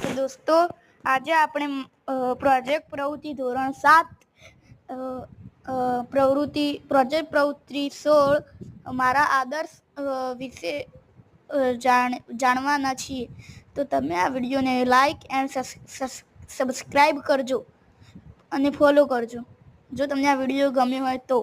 તો દોસ્તો આજે આપણે પ્રોજેક્ટ પ્રવૃત્તિ ધોરણ 7 પ્રોજેક્ટ પ્રવૃત્તિ 16 મારા આદર્શ વિશે જાણવાના છીએ. તો તમે આ વિડીયોને લાઈક એન્ડ સબસ્ક્રાઈબ કરજો અને ફોલો કરજો જો તમને આ વિડીયો ગમ્યો હોય તો.